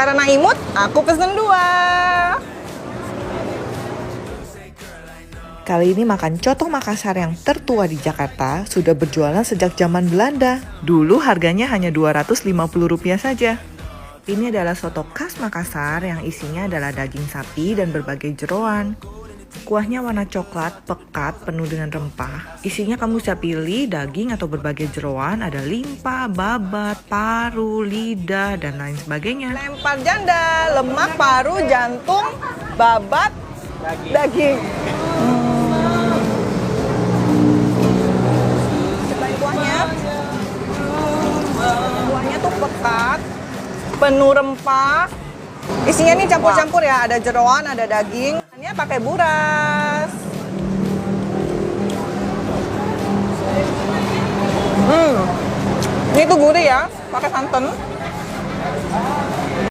Karena imut, aku pesen 2. Kali ini makan coto Makassar yang tertua di Jakarta sudah berjualan sejak zaman Belanda. Dulu harganya hanya Rp250 saja. Ini adalah soto khas Makassar yang isinya adalah daging sapi dan berbagai jeroan. Kuahnya warna coklat, pekat, penuh dengan rempah. Isinya kamu bisa pilih daging atau berbagai jeroan, ada limpa, babat, paru, lidah, dan lain sebagainya. Lempar janda, lemak, paru, jantung, babat, daging. Cobain kuahnya. Kuahnya tuh pekat, penuh rempah. Isinya nih campur-campur ya, ada jeroan, ada daging. Ini pakai buras. Ini tuh gurih ya, pakai santan.